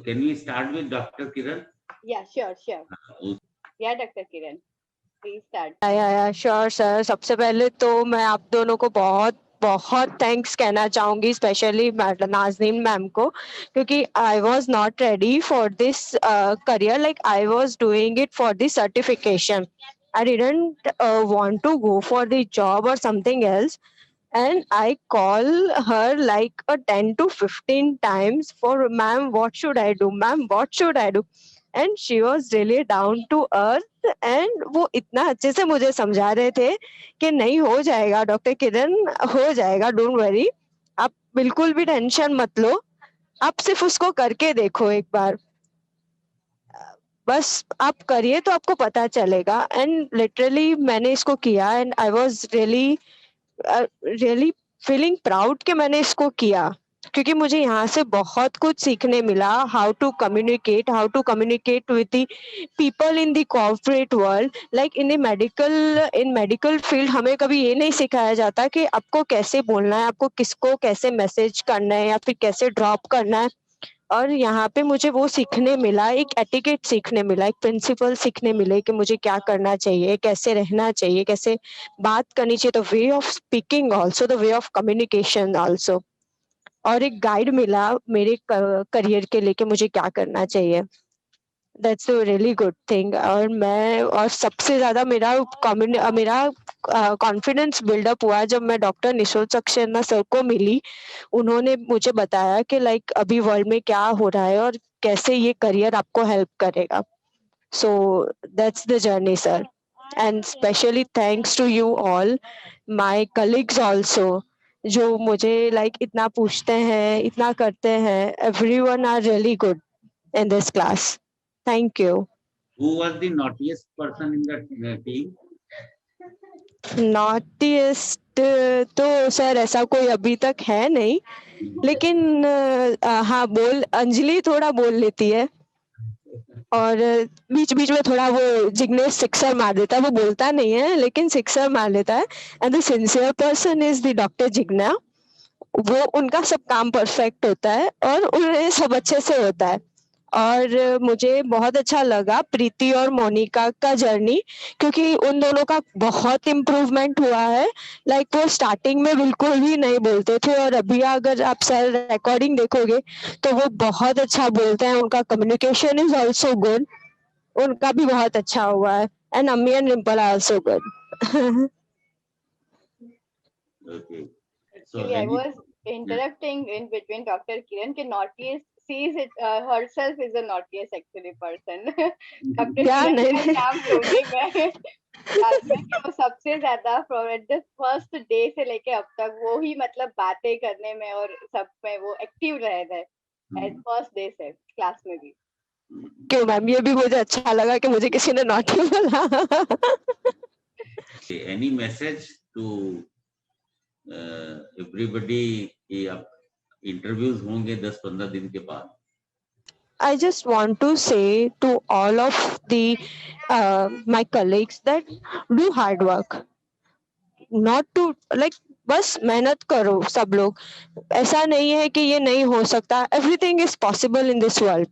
can we start with Dr. Kiran? Yeah, sure. Yeah, Dr. Kiran, please start. या sure sir. सबसे पहले तो मैं आप दोनों को बहुत बहुत थैंक्स कहना चाहूंगी, स्पेशली नाज़नीन मैम को, क्योंकि I was not ready for this career. Like I was doing it for the certification. I didn't want to go for the job और something else, and I call her like a 10 to 15 times for, ma'am, what should I do? Ma'am, what should I do? And she was really down to earth, and वो इतना अच्छे से मुझे समझा रहे थे कि नहीं, हो जाएगा डॉक्टर किरण, हो जाएगा, डोंट वरी, आप बिल्कुल भी टेंशन मत लो, आप सिर्फ उसको करके देखो एक बार, बस आप करिए तो आपको पता चलेगा। एंड लिटरली मैंने इसको किया, and I was really feeling proud कि मैंने इसको किया, क्योंकि मुझे यहाँ से बहुत कुछ सीखने मिला। How to communicate with the people in the corporate world. Like in medical field हमें कभी ये नहीं सिखाया जाता कि आपको कैसे बोलना है, आपको किसको कैसे मैसेज करना है या फिर कैसे ड्रॉप करना है। और यहाँ पे मुझे वो सीखने मिला, एक एटिकेट सीखने मिला, एक प्रिंसिपल सीखने मिले कि मुझे क्या करना चाहिए, कैसे रहना चाहिए, कैसे बात करनी चाहिए, the way of speaking also, the way of communication also. और एक गाइड मिला मेरे करियर के लिए कि मुझे क्या करना चाहिए। That's a really good thing. और सबसे ज्यादा मेरा कॉन्फिडेंस बिल्डअप हुआ जब मैं डॉक्टर निशोद सक्सेना सर को मिली। उन्होंने मुझे बताया कि लाइक अभी वर्ल्ड में क्या हो रहा है और कैसे ये करियर आपको हेल्प करेगा। So that's the journey sir, and specially thanks to you all, my colleagues also, जो मुझे लाइक इतना पूछते हैं, इतना करते हैं। Everyone are really good in this class. Thank you. Who was the naughtiest person in the team? Naughtiest तो sir ऐसा कोई अभी तक है नहीं, लेकिन हाँ, अंजलि थोड़ा बोल लेती है, और बीच बीच में थोड़ा वो जिग्नेश सिक्सर मार देता है। वो बोलता नहीं है लेकिन सिक्सर मार लेता है। And the sincere person is the doctor Jigna. वो उनका सब काम परफेक्ट होता है और उन्हें सब अच्छे से होता है। और मुझे बहुत अच्छा लगा प्रीति और मोनिका का जर्नी, क्योंकि उन दोनों का बहुत इम्प्रूवमेंट हुआ है। लाइक वो स्टार्टिंग में बिल्कुल भी नहीं बोलते थे, और अभी अगर आप सर रिकॉर्डिंग देखोगे तो वो बहुत अच्छा बोलते हैं। उनका कम्युनिकेशन इज ऑल्सो गुड, उनका भी बहुत अच्छा हुआ है। And Ammi and Rimpal are also good. Okay. Actually, I was interrupting in between Dr. Kiran के naughtiest sees it herself is a naughtiest actually person. Dr. Kiran का नाम लूंगी मैं बाद में कि वो सबसे ज्यादा from the first day से लेके अब तक वो ही मतलब बातें करने में और सब में वो एक्टिव रहे थे फर्स्ट डे से क्लास में भी। क्यों मैम, ये भी मुझे अच्छा लगा कि मुझे किसी ने नॉटी बोला। Any message to everybody कि आप इंटरव्यूज होंगे 10-15 दिन के बाद? I just want to say to all of the my colleagues that do hard work, not to like बस मेहनत करो सब लोग। ऐसा नहीं है कि ये नहीं हो सकता, everything is possible in this world.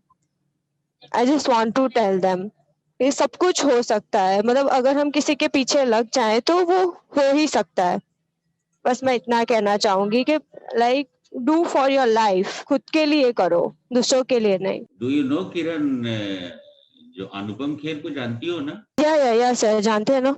I just want to tell them ये सब कुछ हो सकता है। मतलब अगर हम किसी के पीछे लग जाए तो वो हो ही सकता है। बस मैं इतना कहना चाहूंगी कि like do for your life, खुद के लिए करो, दूसरों के लिए नहीं। डू यू नो किरण, जो अनुपम खेर को जानती हो ना? या सर, जानते हैं ना।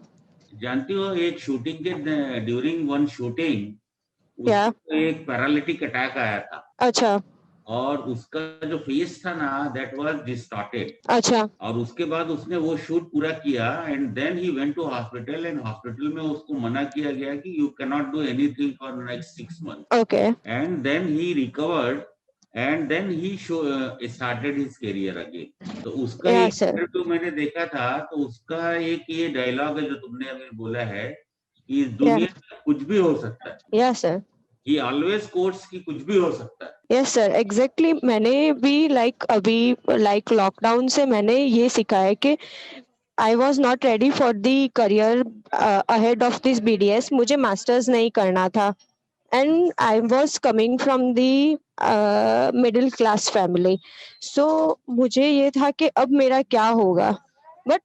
जानती हो, एक शूटिंग के ड्यूरिंग वन शूटिंग या एक पैरालिटिक अटैक आया था। अच्छा। और उसका जो फेस था ना, दैट वाज डिस्टॉर्टेड। अच्छा। और उसके बाद उसने वो शूट पूरा किया and then he went to hospital, and hospital में उसको मना किया गया कि you can not do anything for next 6 months। Okay. And then he recovered and then he started his career again. तो उसका एक इंटरव्यू मैंने देखा था, तो उसका एक ये डायलॉग है जो तुमने अभी बोला है कि इस दुनिया में कुछ भी हो सकता है। Yes sir. He always quotes कि कुछ भी हो सकता है। Yes sir, exactly. मैंने भी अभी लॉकडाउन से मैंने ये सीखा है कि I was not ready for the career ahead of this BDS। मुझे मास्टर्स नहीं करना था, and I was coming from the middle class family. So मुझे ये था कि अब मेरा क्या होगा, बट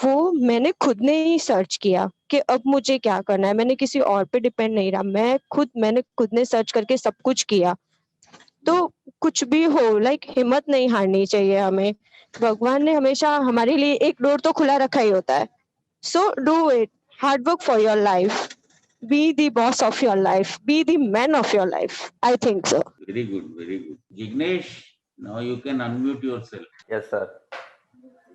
वो मैंने खुद ने ही सर्च किया कि अब मुझे क्या करना है। मैंने किसी और पे डिपेंड नहीं रहा, मैंने खुद ने सर्च करके सब कुछ किया। तो कुछ भी हो, लाइक हिम्मत नहीं हारनी चाहिए हमें। भगवान ने हमेशा हमारे लिए एक डोर तो खुला रखा ही होता है। So do it, hard work for your life, be the boss of your life, be the man of your life. I think so. Very good, very good. Jignesh, now you can unmute yourself. Yes sir.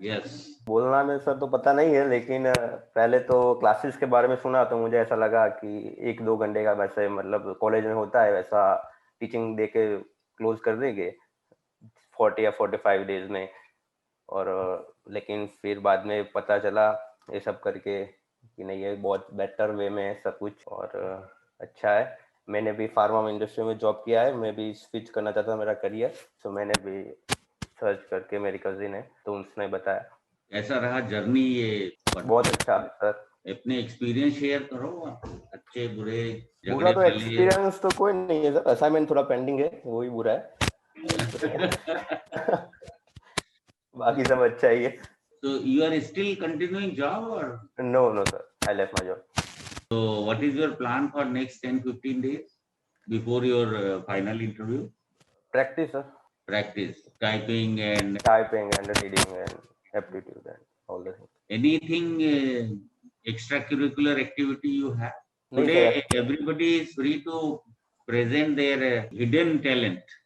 Yes. बोलना में sir तो पता नहीं है, लेकिन पहले तो classes के बारे में सुना तो मुझे ऐसा लगा कि 1-2 घंटे का वैसे मतलब कॉलेज में होता है वैसा टीचिंग दे के क्लोज कर देंगे 40 या 45 डेज में। और लेकिन फिर बाद में पता चला ये सब करके कि नहीं, ये बहुत बेटर वे में है सब कुछ और अच्छा है। मैंने भी फार्मा इंडस्ट्री में जॉब किया है, मैं भी स्विच करना चाहता था मेरा करियर, तो मैंने भी सर्च करके, मेरी कजिन है तो उसने बताया। ऐसा रहा जर्नी ये? बहुत अच्छा सर। अपने एक्सपीरियंस शेयर करो, अच्छे बुरे बुरा तो एक्सपीरियंस तो कोई नहीं है सर, असाइनमेंट थोड़ा पेंडिंग है वही बुरा है। बाकी सब अच्छा ही है। So you are still continuing job or? No sir, I left my job. So what is your plan for next 10-15 days before your final interview? Practice sir. Practice typing and reading and aptitude and all the things. Anything extracurricular activity you have? Today everybody is free to present their hidden talent.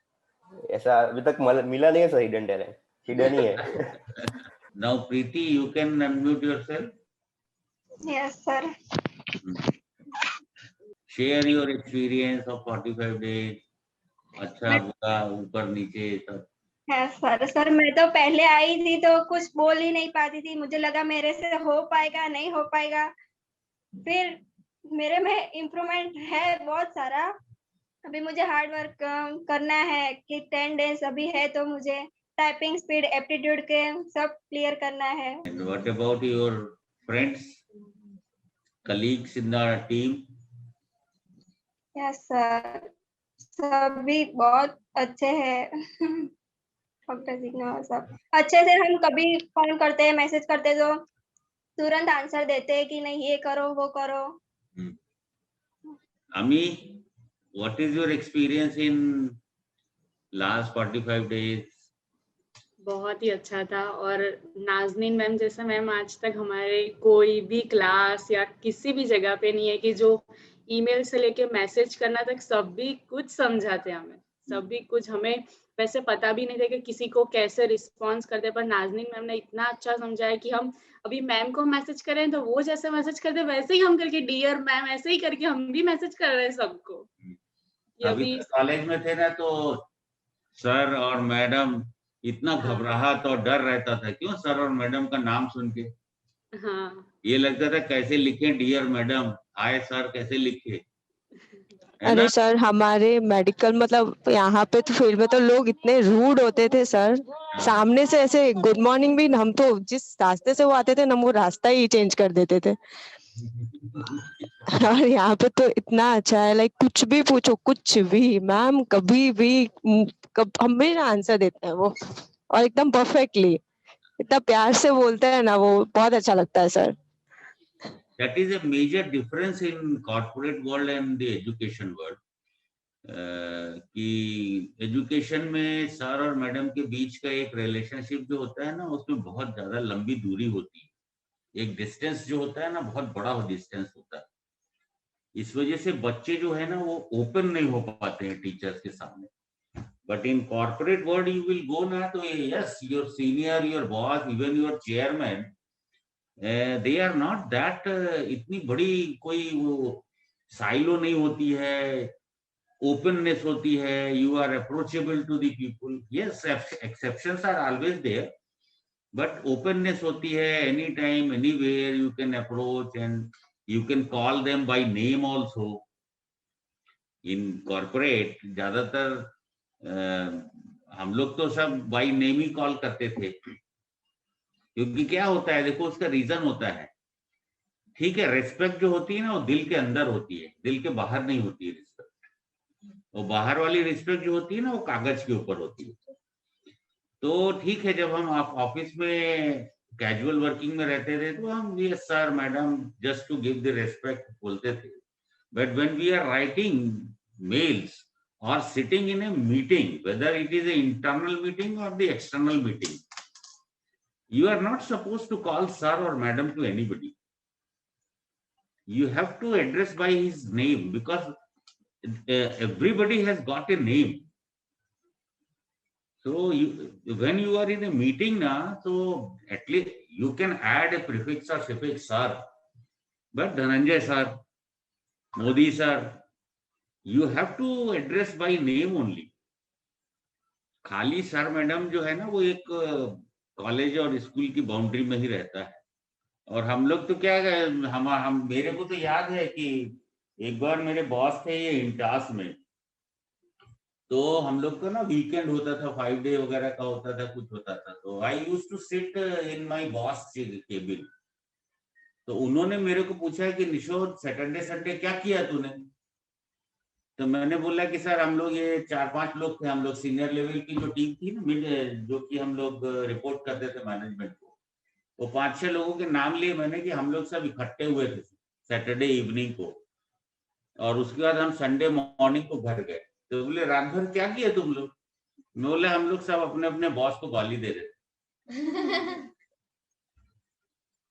ऐसा अभी तक मिला नहीं है sir, hidden talent hidden ही है। Now Preeti, you can unmute yourself. Yes sir. Share your experience of 45 days. अच्छा बुरा ऊपर नीचे सब। सर मैं तो पहले आई थी तो कुछ बोल ही नहीं पाती थी, मुझे लगा मेरे से हो पाएगा नहीं हो पाएगा। फिर मेरे में इम्प्रूवमेंट है बहुत सारा। अभी मुझे हार्ड वर्क करना है कि 10 डेज अभी है तो मुझे टाइपिंग स्पीड, एप्टीट्यूड के सब क्लियर करना है। And what about your friends, colleagues in the team? Yes sir, सभी बहुत अच्छे हैं। सब अच्छे से, हम कभी फोन करते हैं, मैसेज करते तो तुरंत आंसर देते हैं कि नहीं ये करो वो करो। Ami, what is your experience in last 45 days? बहुत ही अच्छा था। और नाजनीन मैम जैसा मैम आज तक हमारे कोई भी क्लास या किसी भी जगह पे नहीं है कि जो ईमेल से लेके मैसेज करना तक सभी कुछ समझाते हमें, सभी कुछ। हमें वैसे पता भी नहीं था कि किसी को कैसे रिस्पॉन्स करते, पर नाजनीन मैम ने इतना अच्छा समझाया कि हम अभी मैम को मैसेज करें तो वो जैसे मैसेज करते वैसे ही हम करके डियर मैम ऐसे ही करके हम भी मैसेज कर रहे हैं सबको। अभी कॉलेज में थे ना तो सर और मैडम इतना घबराहट और डर रहता था, क्यों सर और मैडम का नाम सुन के। हाँ, ये लगता था कैसे लिखें डियर मैडम, हाय सर कैसे लिखे। अरे सर हमारे मेडिकल मतलब यहाँ पे तो फील्ड में तो लोग इतने रूड होते थे सर, सामने से ऐसे गुड मॉर्निंग भी, हम तो जिस रास्ते से वो आते थे ना वो रास्ता ही चेंज कर देते थे। और यहाँ पे तो इतना अच्छा है, लाइक कुछ भी पूछो, कुछ भी मैम कभी भी हमेशा आंसर देते हैं वो, और एकदम परफेक्टली, इतना प्यार से बोलते हैं ना वो, बहुत अच्छा लगता है sir. That is a major difference in corporate world and the education world. कि एजुकेशन में सर और मैडम के बीच का एक रिलेशनशिप जो होता है ना, उसमें बहुत ज्यादा लंबी दूरी होती है, एक डिस्टेंस जो होता है ना बहुत बड़ा डिस्टेंस होता है। इस वजह से बच्चे जो है ना वो ओपन नहीं हो पाते हैं टीचर्स के सामने। But in corporate world you will go ना तो yes your senior, your boss, even your chairman, they are not that, इतनी बड़ी कोई वो साइलो नहीं होती है, ओपननेस होती है, you are approachable to the people. Yes exceptions are always there, but openness होती है, any time anywhere you can approach and you can call them by name also. In corporate ज्यादातर हम लोग तो सब बाय नेम ही कॉल करते थे, क्योंकि क्या होता है देखो उसका रीजन होता है, ठीक है, रेस्पेक्ट जो होती है ना वो दिल के अंदर होती है, दिल के बाहर नहीं होती है रिस्पेक्ट। और बाहर वाली रिस्पेक्ट जो होती है ना वो कागज के ऊपर होती है। तो ठीक है, जब हम ऑफिस में कैजुअल वर्किंग में रहते थे तो हम yes sir madam just to give the respect बोलते थे, but when we are writing mails or sitting in a meeting, whether it is an internal meeting or the external meeting, you are not supposed to call sir or madam to anybody. You have to address by his name, because everybody has got a name. So when you are in a meeting now, so at least you can add a prefix or suffix sir, but Dhananjay sir, Modi sir, you have to address by name only. खाली sir madam जो है ना वो एक college और school की boundary में ही रहता है। और हम लोग तो क्या हम मेरे को तो याद है कि एक बार मेरे बॉस थे ये इंटास में, तो हम लोग का ना वीकेंड होता था, 5 डे वगैरह का होता था, कुछ होता था, तो I used to sit in my boss cabin. तो उन्होंने मेरे को पूछा कि निशोद सैटरडे संडे क्या किया तूने? तो मैंने बोला कि सर हम लोग ये 4-5 लोग थे, हम लोग सीनियर लेवल की जो टीम थी ना, जो कि हम लोग रिपोर्ट करते थे मैनेजमेंट को, वो 5-6 लोगों के नाम लिए मैंने कि हम लोग सब इकट्ठे हुए थे सैटरडे इवनिंग को, और उसके बाद हम संडे मॉर्निंग को घर गए। तो बोले रात भर क्या किया तुम लोग? मैं बोले हम लोग सब अपने अपने बॉस को गाली दे रहे थे।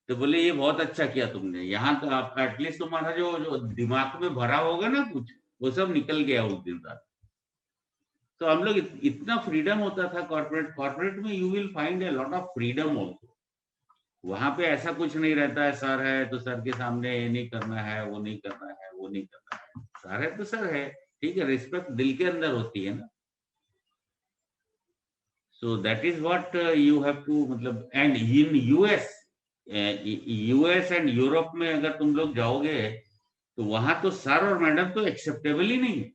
तो बोले ये बहुत अच्छा किया तुमने, यहाँ तो आप एटलीस्ट तुम्हारा जो दिमाग में भरा होगा ना कुछ, वो सब निकल गया उस दिन रात। तो हम लोग इतना फ्रीडम होता था कॉर्पोरेट में, you will find a lot of freedom also. वहां पे ऐसा कुछ नहीं रहता है सर है तो सर के सामने ये नहीं करना है, वो नहीं करना है, वो नहीं करना है, सर है तो सर है, ठीक है, रिस्पेक्ट दिल के अंदर होती है ना। So that is what you have to, मतलब, and in US and Europe में अगर तुम लोग जाओगे तो वहां तो सर और मैडम तो एक्सेप्टेबल ही नहीं है।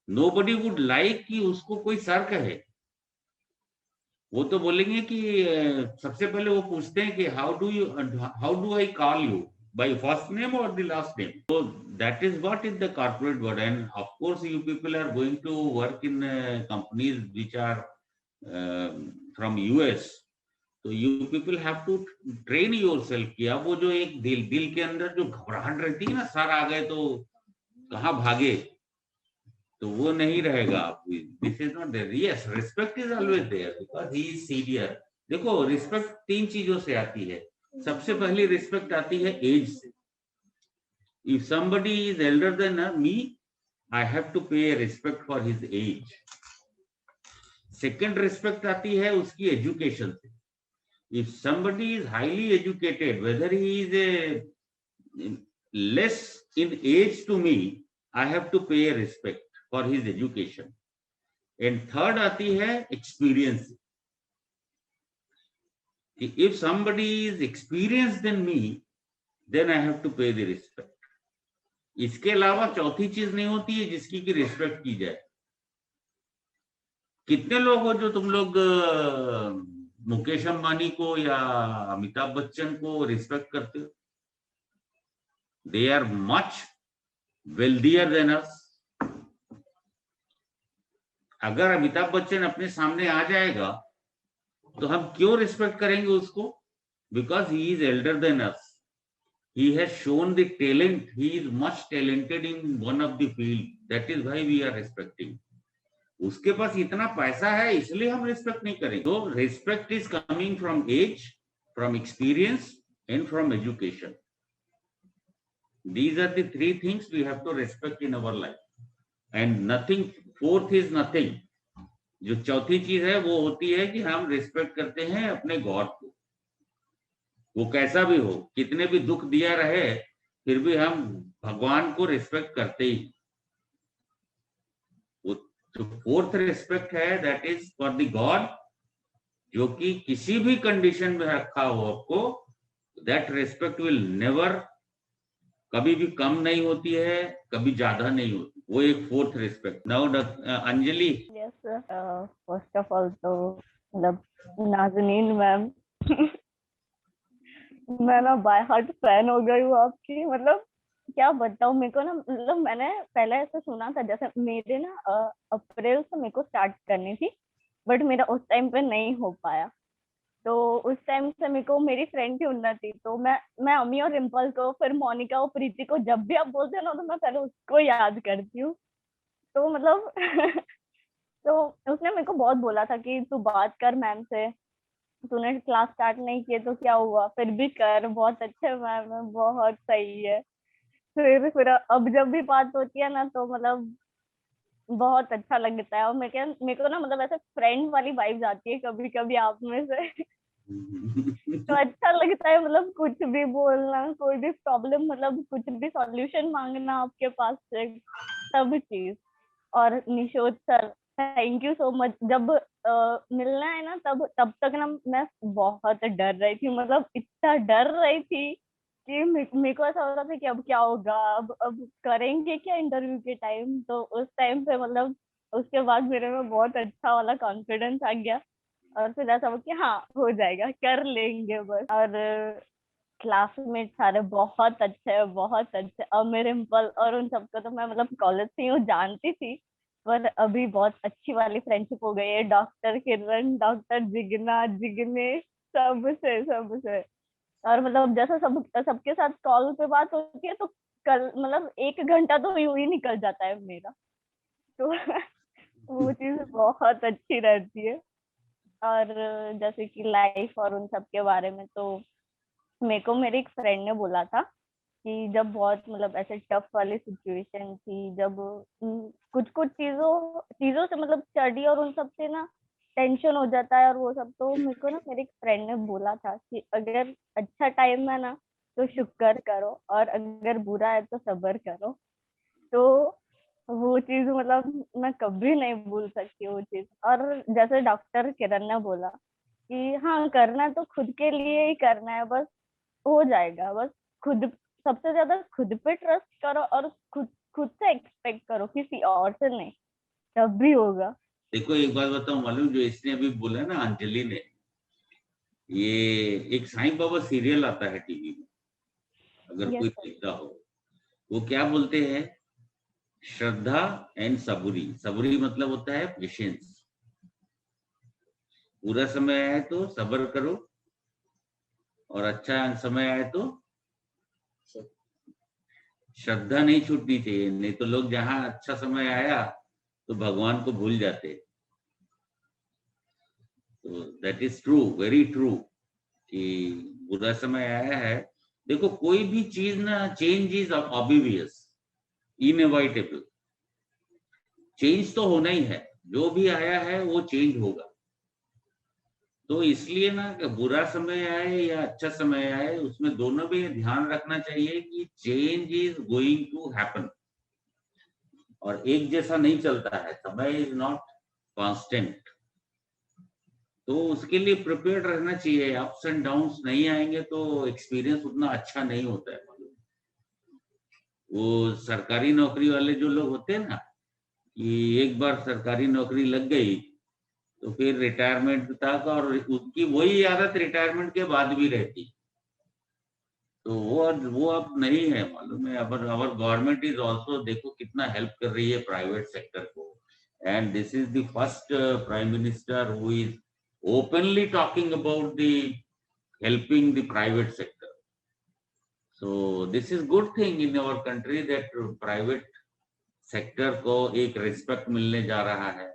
नोबडी वुड लाइक कि उसको कोई सर कहे। वो तो बोलेंगे कि सबसे पहले वो पूछते हैं कि how do I call you, by first name और द लास्ट नेम। तो that is what is the corporate world, and of course you people are going to work in companies which are from US. तो you people have to train yourself किया, वो जो एक दिल के अंदर जो घबराहट रहती है ना, सर आ गए तो कहाँ भागे, तो वो नहीं रहेगा। This is not there. Yes, respect is always there because he is senior. देखो रिस्पेक्ट 3 चीजों से आती है। सबसे पहली रिस्पेक्ट आती है एज से। If somebody is elder then me, I have to pay respect for his age. Second respect आती है उसकी एजुकेशन से। If somebody is highly educated, whether he is less in age to me, I have to pay respect for his education. And third आती है experience. If somebody is experienced than me, then I have to pay the respect. इसके अलावा चौथी चीज नहीं होती है जिसकी की रिस्पेक्ट की जाए। कितने लोग हो जो तुम लोग मुकेश अंबानी को या अमिताभ बच्चन को रिस्पेक्ट करते हो? They are much wealthier than us. अगर अमिताभ बच्चन अपने सामने आ जाएगा तो हम क्यों रिस्पेक्ट करेंगे उसको? Because he is elder than us, he has shown the talent, he is much talented in one of the field, that is why we are respecting. उसके पास इतना पैसा है इसलिए हम रिस्पेक्ट नहीं करेंगे। तो respect is coming from age, from experience and from education. These are the 3 things we have to respect in our life and nothing, fourth is nothing. जो चौथी चीज है वो होती है कि हम रिस्पेक्ट करते हैं अपने गॉड को। वो कैसा भी हो, कितने भी दुख दिया रहे, फिर भी हम भगवान को रिस्पेक्ट करते ही। तो फोर्थ रिस्पेक्ट है that is for the God, जो कि किसी भी कंडीशन में रखा हो आपको, दैट रिस्पेक्ट विल नेवर, कभी भी कम नहीं होती है, कभी ज्यादा नहीं होती, वो एक fourth respect. Now Anjali. Yes sir, first of all तो मतलब नाज़नीन मैम मैं ना बाय हार्ट फैन हो गई हूँ आपकी। मतलब क्या बताऊँ, मेरे को ना मतलब मैंने पहले ऐसे सुना था, जैसे मेरे ना अप्रैल से मेरे को स्टार्ट करनी थी, बट मेरा उस टाइम पे नहीं हो पाया। तो उस टाइम से मेरे को मेरी फ्रेंड थी उन्नति, तो मैं अमी और रिम्पल को, फिर मोनिका और प्रीति को जब भी आप बोलते हो ना, तो मैं पहले उसको याद करती हूँ। तो मतलब तो उसने मेरे को बहुत बोला था कि तू बात कर मैम से, तूने क्लास स्टार्ट नहीं किए तो क्या हुआ, फिर भी कर, बहुत अच्छे मैम है, बहुत सही है। फिर अब जब भी बात होती है ना, तो मतलब बहुत अच्छा लगता है। और मेरे को ना मतलब ऐसे फ्रेंड वाली वाइब्स आती है कभी कभी आप में से। तो अच्छा लगता है, मतलब कुछ भी बोलना, कोई भी प्रॉब्लम, मतलब कुछ भी सॉल्यूशन मांगना आपके पास से, सब चीज। और Nishod sir, thank you so much. जब मिलना है ना, तब तक ना मैं बहुत डर रही थी, मतलब इतना डर रही थी कि मेरे को ऐसा हो रहा था कि अब क्या होगा, अब करेंगे क्या इंटरव्यू के टाइम। तो उस टाइम पे मतलब उसके बाद मेरे में बहुत अच्छा वाला कॉन्फिडेंस आ गया, और फिर ऐसा हो कि हाँ हो जाएगा, कर लेंगे बस। और क्लासमेट सारे बहुत अच्छे हैं, बहुत अच्छे। अमीर, रिम्पल और उन सबको तो मैं मतलब कॉलेज से ही जानती थी, पर अभी बहुत अच्छी वाली फ्रेंडशिप हो गई है। डॉक्टर किरण, डॉक्टर जिगना, जिग्नेश, सबसे। और मतलब जैसे सबके साथ कॉल पे बात होती है, तो कल मतलब 1 घंटा तो यूं ही निकल जाता है मेरा। तो वो चीज बहुत अच्छी रहती है। और जैसे कि लाइफ और उन सब के बारे में, तो मेरे को मेरी एक फ्रेंड ने बोला था कि जब बहुत मतलब ऐसे टफ वाली सिचुएशन थी, जब कुछ कुछ चीजों चीजों से मतलब स्टडी और उन सब से ना टेंशन हो जाता है और वो सब, तो मेरे को ना मेरी एक फ्रेंड ने बोला था कि अगर अच्छा टाइम है ना, तो शुक्र करो, और अगर बुरा है तो सब्र करो। तो वो चीज मतलब मैं कभी नहीं भूल सकती वो चीज। और जैसे डॉक्टर किरण ने बोला कि हाँ, करना तो खुद के लिए ही करना है, बस हो जाएगा। बस खुद, सबसे ज्यादा खुद पे ट्रस्ट करो, और खुद खुद से एक्सपेक्ट करो, किसी और से नहीं, तब भी होगा। देखो एक बात बताऊं, मालूम जो इसने अभी बोला ना अंजलि ने, ये एक साईं बाबा सीरियल आता है टीवी में, अगर यस कोई सर। देखता हो, वो क्या बोलते हैं, श्रद्धा एंड सबुरी। सबुरी मतलब होता है पेशेंस। पूरा समय आए तो सब्र करो, और अच्छा समय आए तो श्रद्धा नहीं छूटनी चाहिए। नहीं तो लोग जहां अच्छा समय आया तो भगवान को भूल जाते। तो that is true, very true, कि बुरा समय आया है। देखो कोई भी चीज ना, change is obvious, inevitable. Change तो होना ही है, जो भी आया है वो चेंज होगा। तो इसलिए ना कि बुरा समय आए या अच्छा समय आए, उसमें दोनों में ध्यान रखना चाहिए कि change is going to happen, और एक जैसा नहीं चलता है, समय इज नॉट कांस्टेंट। तो उसके लिए प्रिपेयर्ड रहना चाहिए। अप्स एंड डाउन्स नहीं आएंगे तो एक्सपीरियंस उतना अच्छा नहीं होता है। मालूम, वो सरकारी नौकरी वाले जो लोग होते हैं ना, कि एक बार सरकारी नौकरी लग गई तो फिर रिटायरमेंट तक, और उनकी वही आदत रिटायरमेंट के बाद भी रहती। तो वो अब नहीं है, मालूम है। अब अवर गवर्नमेंट इज आल्सो, देखो कितना हेल्प कर रही है प्राइवेट सेक्टर को। And this is the first prime minister who is openly talking about the helping the private sector. So this is good thing in our country that private sector को एक respect मिलने जा रहा है,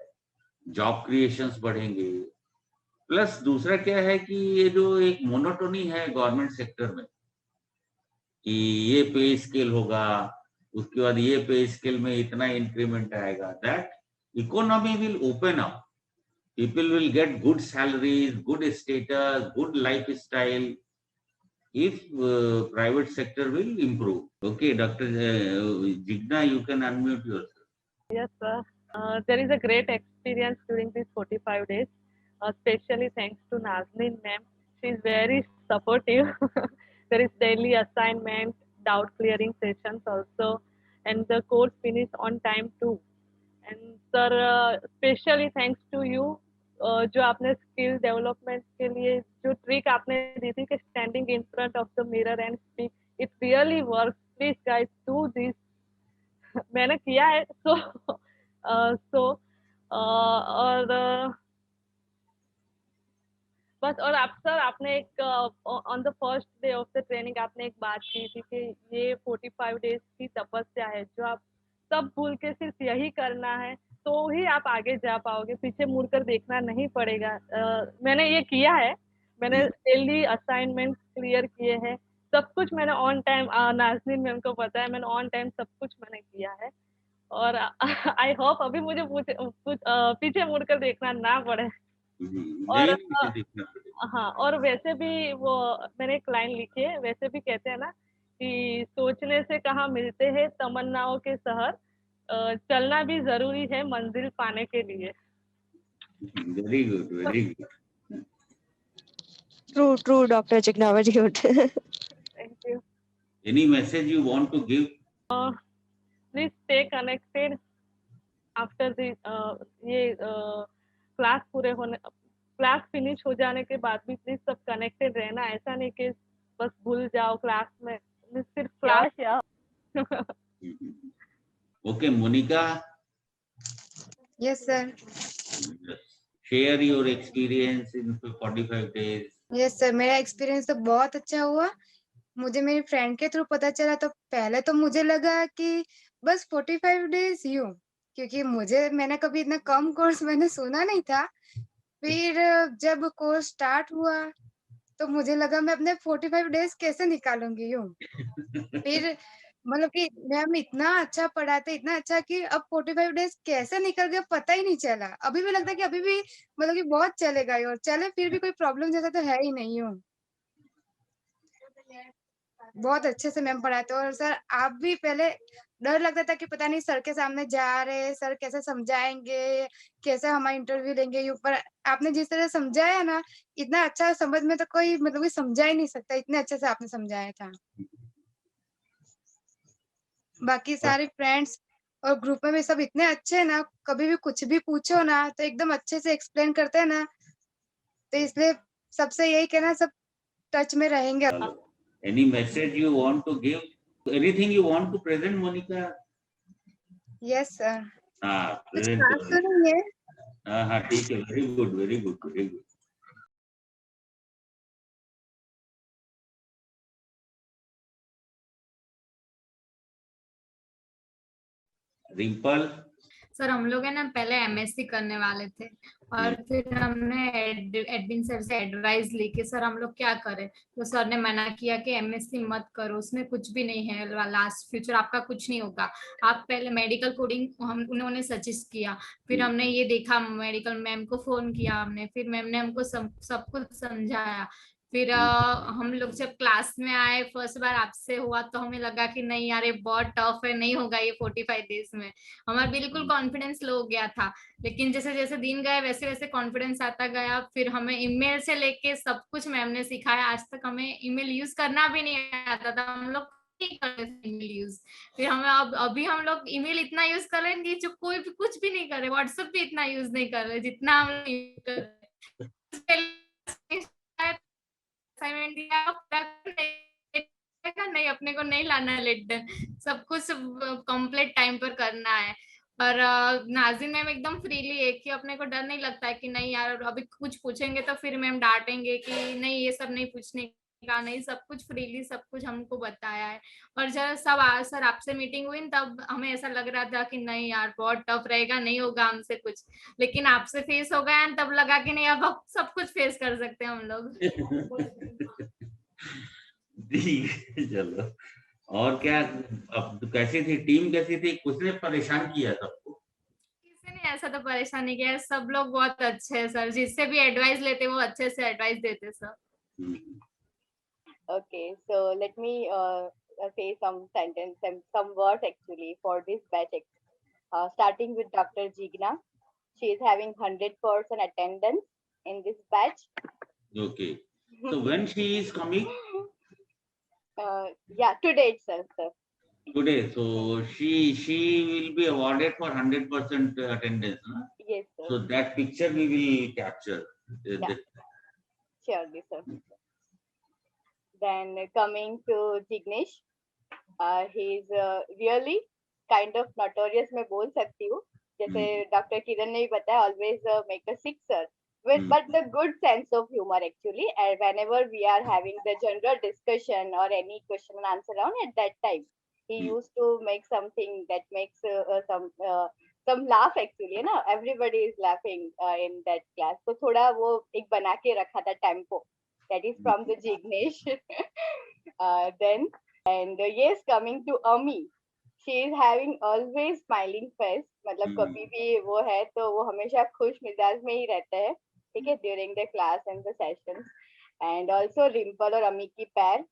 job creations बढ़ेंगे। Plus दूसरा क्या है कि ये जो एक मोनोटोनी है गवर्नमेंट सेक्टर में, कि ये पे स्केल होगा, उसके बाद ये पे स्केल में इतना इंक्रीमेंट आएगा, that economy will open up, people will get good salaries, good status, good lifestyle, if private sector will improve. Okay, Dr. Jigna, you can unmute yourself. Yes, sir. There is a great experience during these 45 days, especially thanks to Nazneen ma'am. She is very supportive. There is daily assignment, doubt clearing sessions also, and the course finished on time too. And sir, specially thanks to you, जो आपने skill development के लिए जो trick आपने दी थी कि standing in front of the mirror and speak, it really works please guys do this. मैंने किया है। और बस। और आप सर, आपने एक on the first day of the training आपने एक बात की थी कि ये 45 डेज की तपस्या है जो आप सब भूल के सिर्फ यही करना है तो ही आप आगे जा पाओगे, पीछे मुड़कर देखना नहीं पड़ेगा। मैंने ये किया है, मैंने डेली असाइनमेंट क्लियर किए हैं, सब कुछ मैंने ऑन टाइम, नाज़नीन मैम को पता है, मैंने ऑन टाइम सब कुछ मैंने किया है। और आई होप अभी मुझे पीछे मुड़कर देखना ना पड़े। और हाँ, और वैसे भी वो मैंने एक लाइन लिखी है, वैसे भी कहते हैं ना कि सोचने से कहाँ मिलते हैं तमन्नाओं के शहर, चलना भी जरूरी है मंजिल पाने के लिए। Very good, very good. True, Dr. Jigna, very good. Thank you. Any message you want to give? Please stay connected after the ये क्लास फिनिश हो जाने के बाद भी प्लीज सब कनेक्टेड रहना। ऐसा नहीं कि बस भूल जाओ क्लास में, सिर्फ क्लास या Okay, Monica. Yes sir. Share your experience in 45 days. Yes sir, मेरा एक्सपीरियंस तो बहुत अच्छा हुआ। मुझे मेरी फ्रेंड के थ्रू पता चला तो पहले तो मुझे लगा कि बस 45 डेज यूं, क्योंकि मैंने कभी इतना कम कोर्स मैंने सुना नहीं था। फिर जब कोर्स स्टार्ट हुआ तो मुझे लगा मैं अपने 45 डेज कैसे निकालूंगी यूं। फिर मतलब कि मैम इतना अच्छा पढ़ाते, इतना अच्छा कि अब 45 डेज कैसे निकल गया पता ही नहीं चला। अभी भी लगता है कि अभी भी मतलब कि बहुत चलेगा और चले, फिर भी कोई प्रॉब्लम जैसा तो है ही नहीं हूँ। बहुत अच्छे से मैम पढ़ाते। और सर आप भी, पहले डर लगता था कि पता नहीं सर के सामने जा रहे, सर कैसे समझाएंगे, कैसे हमारा इंटरव्यू लेंगे, पर आपने जिस तरह समझाया ना, इतना अच्छा समझ में तो कोई मतलब कि समझा ही नहीं सकता, इतने अच्छे से आपने समझाया था। बाकी सारे फ्रेंड्स और ग्रुप में भी सब इतने अच्छे हैं ना, कभी भी कुछ भी पूछो ना तो एकदम अच्छे से एक्सप्लेन करते हैं ना, तो इसलिए सबसे यही कहना, सब टच में रहेंगे। Any message you want to give? Anything you want to present, Monica? Yes sir. Present खास तो नहीं है। हाँ, ठीक है। Very good, very good, very good. Rimpal sir, हम लोग है ना पहले एमएससी करने वाले थे और फिर हमने एडमिन सर से एडवाइस ली कि सर हम लोग क्या करें, तो सर ने मना किया कि एमएससी मत करो, उसमें कुछ भी नहीं है, लास्ट फ्यूचर आपका कुछ नहीं होगा, आप पहले मेडिकल कोडिंग उन्होंने सजेस्ट किया। फिर हमने ये देखा, मेडिकल मैम को फोन किया हमने, फिर मैम ने हमको सब कुछ समझाया। फिर हम लोग जब क्लास में आए, फर्स्ट बार आपसे हुआ तो हमें लगा कि नहीं यार ये बहुत टफ है, नहीं होगा ये 45 डेज में। हमारा बिल्कुल कॉन्फिडेंस लो हो गया था, लेकिन जैसे जैसे दिन गए वैसे वैसे कॉन्फिडेंस आता गया। फिर हमें ईमेल से लेके सब कुछ मैम ने सिखाया। आज तक हमें ईमेल यूज करना भी नहीं आता था, हम लोग ईमेल यूज। फिर हमें अभी हम लोग ईमेल इतना यूज कर रहे हैं जो कोई भी कुछ भी नहीं कर रहे, व्हाट्सएप भी इतना यूज नहीं कर रहे जितना हम यूज कर रहे। असाइनमेंट दिया नहीं, अपने को नहीं लाना लेट, सब कुछ कंप्लीट टाइम पर करना है। पर नाज़नीन मैम एकदम फ्रीली है कि अपने को डर नहीं लगता है कि नहीं यार अभी कुछ पूछेंगे तो फिर मैम डांटेंगे कि नहीं ये सब नहीं पूछने का, नहीं, सब कुछ फ्रीली सब कुछ हमको बताया है। और जब सर आपसे मीटिंग हुई तब हमें ऐसा लग रहा था कि नहीं यार बहुत टफ रहेगा, नहीं होगा हमसे कुछ, लेकिन आपसे फेस हो गया तब लगा कि नहीं अब सब कुछ फेस कर सकते हैं हम लोग। चलो, और क्या, अब कैसी थी टीम, कैसी थी, किसने परेशान किया सबको? किसी ने ऐसा तो परेशान नहीं किया, सब लोग बहुत अच्छे हैं सर, जिससे भी एडवाइस लेते वो अच्छे से एडवाइस देते sir. Okay, so let me say some words actually for this batch. Starting with Dr. Jigna, she is having 100% attendance in this batch. Okay, so when she is coming? Yeah, today itself, sir. Today, so she will be awarded for 100% attendance, huh? Yes, sir. So that picture we will capture. Yeah. Surely, sir. Then coming to Jignesh, he is really kind of notorious मैं बोल सकती हूँ, जैसे doctor किरण ने भी बताया, always make a sixer with but the good sense of humor actually, and whenever we are having the general discussion or any question and answer round, at that time he used to make something that makes some laugh actually, है ना, everybody is laughing in that class, तो थोड़ा वो एक बना के रखा था tempo, that is from the Jignesh. Then and yes, coming to Ami, she is having always smiling face, मतलब कभी भी वो है तो वो हमेशा खुश मिजाज में ही रहता है, ठीक है, during the class and the sessions. And also Rimple और अमी की पैर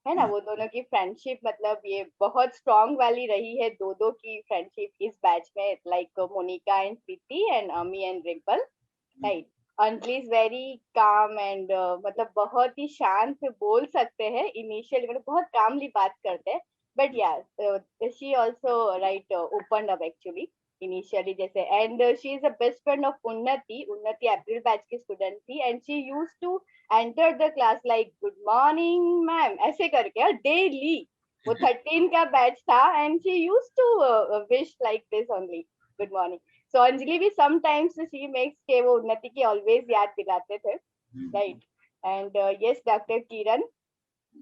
है ना, वो दोनों की फ्रेंडशिप मतलब ये बहुत स्ट्रॉन्ग वाली रही है, दो की फ्रेंडशिप इस बैच में, like Monica and Preeti and Ami and Rimpal, right. Anjali is very calm and मतलब बहुत ही शांत बोल सकते हैं इनिशियली, मतलब बहुत कामली बात करते हैं, but yeah she also right open up actually initially जैसे. And she is the best friend of Unnati. Unnati April batch की स्टूडेंट थी and she used to enter the class like good morning ma'am ऐसे करके डेली. वो 13 का batch था and she used to wish like this only, good morning. So Anjali भी sometimes she makes के वो उन्नति की always याद दिलाते थे, right? And yes, Dr. Kiran,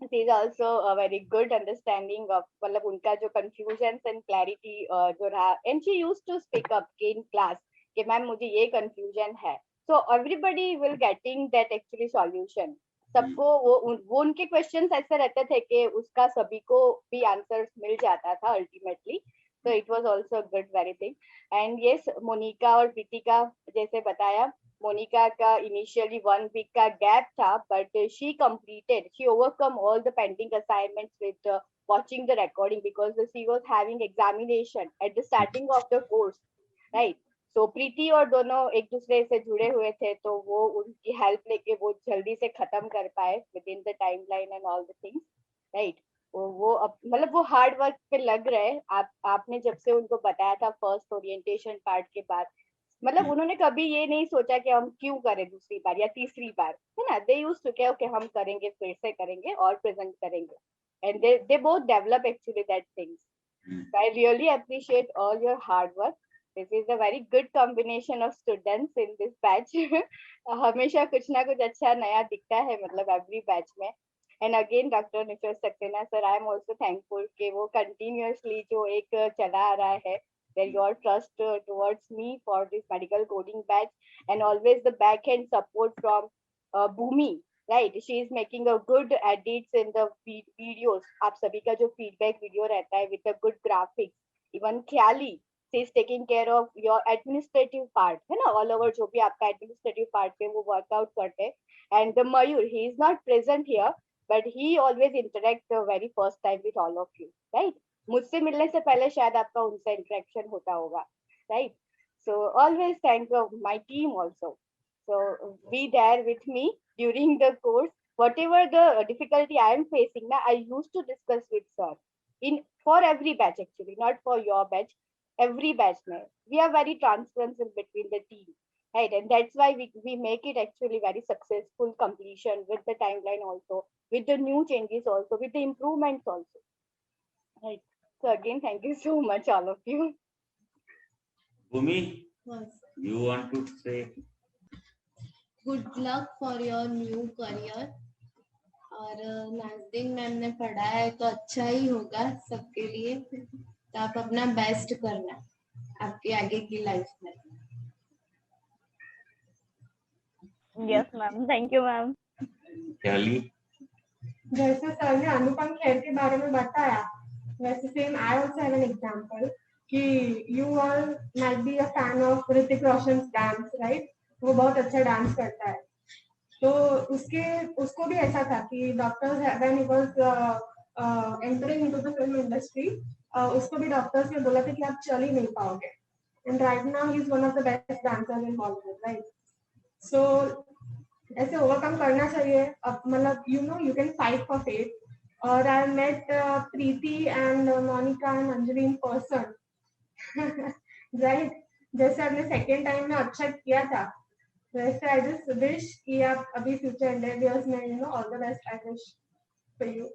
she is also a very good understanding of मतलब उनका जो confusions and clarity जो रहा, and she used to speak up in class कि मैम मुझे ये confusion है, so everybody will getting that actually solution. सबको वो उनके questions ऐसे रहते थे कि उसका सभी को भी answers मिल जाता था ultimately. So it was also a good very thing. And yes, Monika और प्रीति का जैसे बताया, मोनिका का initially 1 week का gap था, but she completed, she overcome all the pending assignments with watching the recording because she was having examination at the starting of the course, right? So प्रीति और दोनों एक दूसरे से जुड़े हुए थे, तो वो उनकी help लेके वो जल्दी से खत्म कर पाए within the timeline and all the things, right? वो मतलब वो हार्ड वर्क पे लग रहे हैं. आपने जब से उनको बताया था फर्स्ट ओरिएंटेशन पार्ट के बाद, मतलब उन्होंने कभी ये नहीं सोचा कि हम क्यों करें दूसरी बार या तीसरी बार, है ना. दे यूज्ड टू के ओके हम करेंगे, फिर से करेंगे और प्रेजेंट करेंगे, and they both develop actually that things. I really appreciate all your hard work. This is a very good combination of students in this batch. हमेशा कुछ ना कुछ अच्छा नया दिखता है मतलब एवरी बैच में. And again, Dr. Nishad Saxena sir, I am also thankful कि वो continuously जो एक चला आ रहा है, that your trust towards me for this medical coding batch, and always the back end support from Bhumi, right? She is making a good edits in the videos. आप सभी का जो feedback video रहता है with a good graphics. Even Khyali, she is taking care of your administrative part, है ना, all over जो भी आपका administrative part पे वो workout करते हैं. And the Mayur, he is not present here, but he always interact the very first time with all of you, right? मुझसे मिलने से पहले शायद आपका उनसे interaction होता होगा, right? So always thank my team also. So be there with me during the course. Whatever the difficulty I am facing, now I used to discuss with sir in for every batch actually, not for your batch. Every batch, we are very transparent in between the team. Right, and that's why we make it actually very successful completion with the timeline also, with the new changes also, with the improvements also. Right. So again, thank you so much, all of you. Bhumi, yes. You want to say? Good luck for your new career. और Nazneen ma'am ने पढ़ाया है तो अच्छा ही होगा सबके लिए, तो आप अपना बेस्ट करना आपकी आगे की लाइफ में. Yes, ma'am. Thank you, ma'am. Khyali? जैसे सर ने अनुपम खेर के बारे में बताया, वैसे same I also have an example कि you all might be a fan of Hrithik Roshan dance, right? वो बहुत अच्छा डांस करता है, तो उसको भी ऐसा था कि doctors when he was entering into the film industry, उसको भी डॉक्टर्स ने बोला था कि आप चल ही नहीं पाओगे, and right now he is one of the best dancers in Bollywood, right? So ऐसे ओवरकम करना चाहिए. अब मतलब you can fight for faith. और I met Preeti and Monica and Anjali in person, right? जैसे आपने सेकेंड टाइम में अच्छा किया था, वैसे आई जस्ट विश कि आप अभी फ्यूचर एंडेवियर्स में all the best I wish for you.